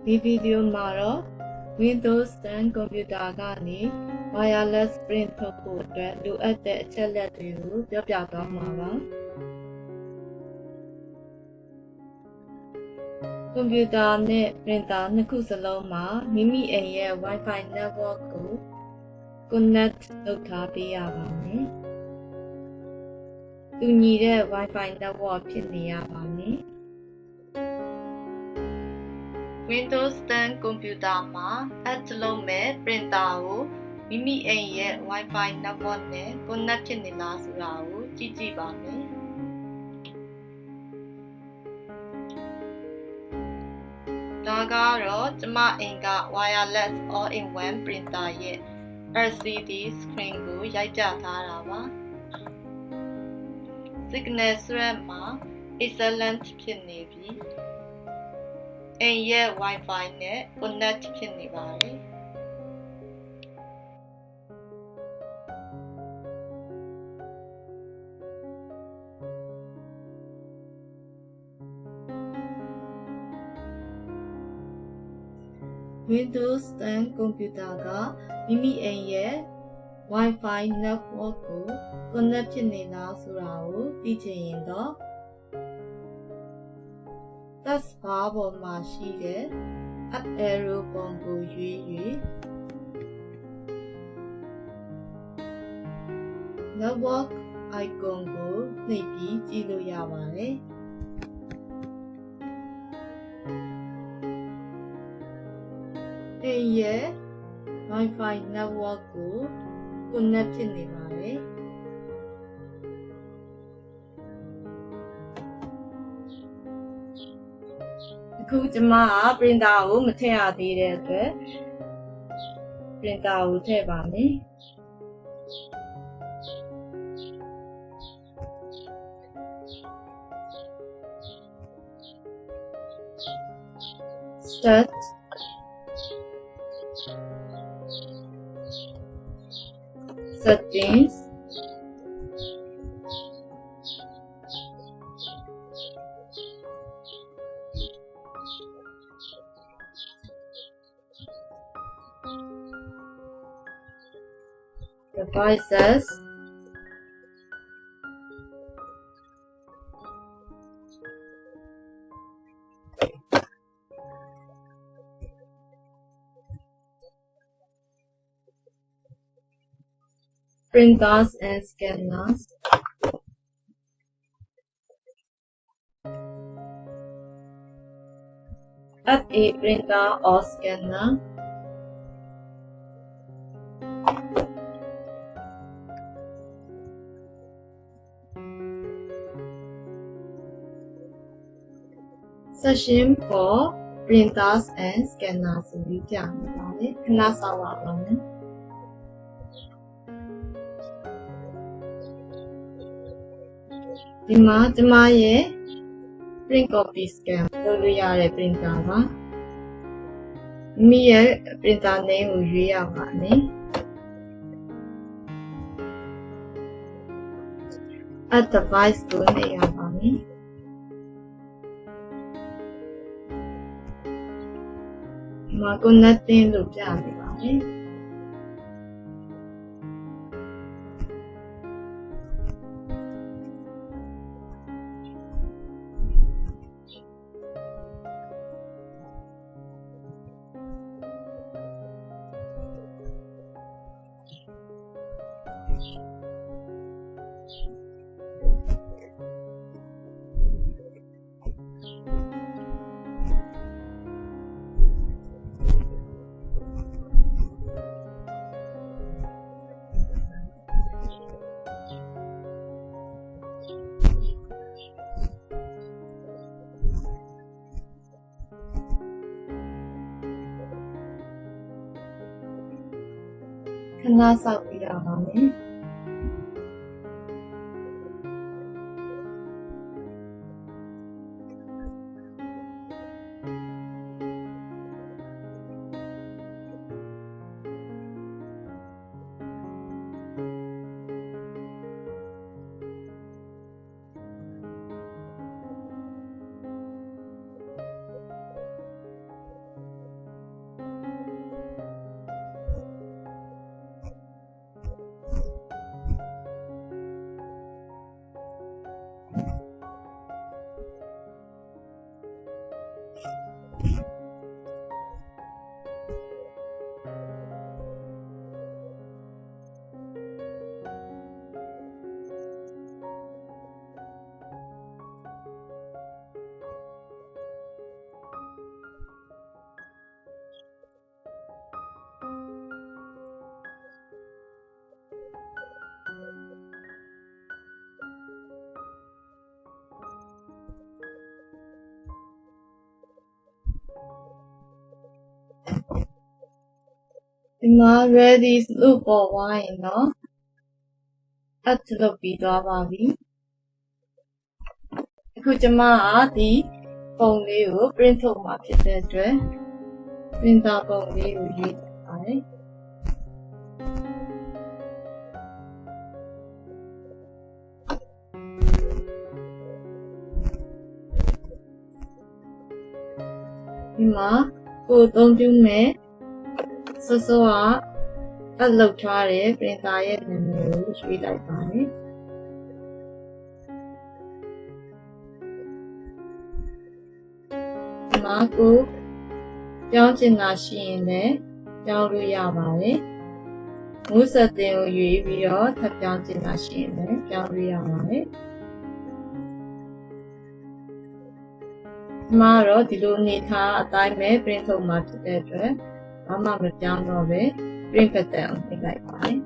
ဒီဗီဒီယိုမှာတော့ Windows 10 computer ကနေ wireless print ထုတ်ဖို့အတွက်လိုအပ်တဲ့အချက်အလက်တွေကိုပြောပြသွားမှာပါ။ ကွန်ပျူတာနဲ့ printer နှစ်ခုစလုံးမှာမိမိအိမ်ရဲ့ Wi-Fi network ကို connect လုပ်ထားပေးရပါမယ်။တူညီတဲ့ Wi-Fi network ဖြစ်နေရပါမယ်။ Windows 10 computer မှာ add လုပ်မဲ့ printer ကိုမိမိအိမ်ရဲ့ Wi-Fi network နဲ့ connect ဖြစ်နေလားဆိုတာကိုကြည့်ပါမယ်။ဒါကတော့ကျမအိမ်က wireless all-in-one printer ရဲ့ LCD screen ကိုရိုက်ပြထားတာပါ။ Signal strength မှာ excellent ဖြစ်နေပြီ။အိမ်ရဲ့ Wi-Fi နဲ့ connect ဖြစ်နေပါတယ်။ Windows 10 computer ကမိမိအိမ်ရဲ့ Wi-Fi network ကို connect ဖြစ်နေလားဆိုတာကိုသိချင်ရင်တော့ taskbar ပေါ်မှာရှိတဲ့ up arrow ပုံကိုရွေး၍ network icon ကိုနှိပ်ပြီးကြည့်လို့ရပါတယ်။အိမ်ရဲ့ Wi-Fi network ကို connect ဖြစ်နေပါတယ်။အခုကျမက printer ကိုမထည့်ရသေးတဲ့အတွက် printer ကိုထည့်ပါမယ်။ Start Settings Devices Printers and scanners Add a printer or scanner Session for printers and scanners ဆိုပြီးပြနေပါတယ်။ခဏစောင့်ပါမယ်။ဒီမှာကျမရဲ့ print copy scan လုပ်လို့ရတဲ့ printer ပါ။မိရဲ့ printer name ကိုရွေးရပါမယ်။ Add device ကိုနှိပ်ရပါမယ်။ဒီမှာ connecting လို့ပြနေပါတယ်။ခဏစောင့်ပြရပါမယ်။ ဒီမှာ ready လို့ပေါ်သွားရင်တော့ add လုပ်ပြီးသွားပါပြီအခုကျမကဒီပုံလေးကို print ထုတ်မှာဖြစ်တဲ့အတွက် printer ပုံလေးကိုရွေးပါတယ်ဒီမှာကိုအသုံးပြုမဲ့စောစောကအပ်လုပ်ထားတဲ့ printer ရဲ့နာမည်ကိုရွေးလိုက်ပါတယ်ဒီမှာကိုပြောင်းချင်တာရှိရင်လည်းပြောင်းလို့ရပါတယ်မိုးဆက်တင်ကိုရွေးပြီးတော့ထပ်ပြောင်းချင်တာရှိရင်လည်းပြောင်းလို့ရပါတယ်ဒီမှာတော့ဒီလိုအနေထားအတိုင်းပဲ print ထုတ်မှာဖြစ်တဲ့အတွက်ဘာမှမပြောင်းတော့ပဲ print ဘက်တက်အောင်နှိပ်လိုက်ပါတယ်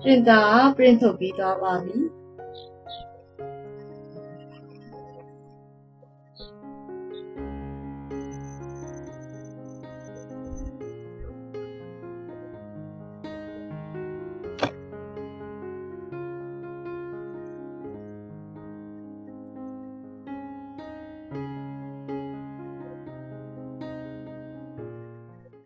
printer က print ထုတ်ပြီးသွားပါပြီ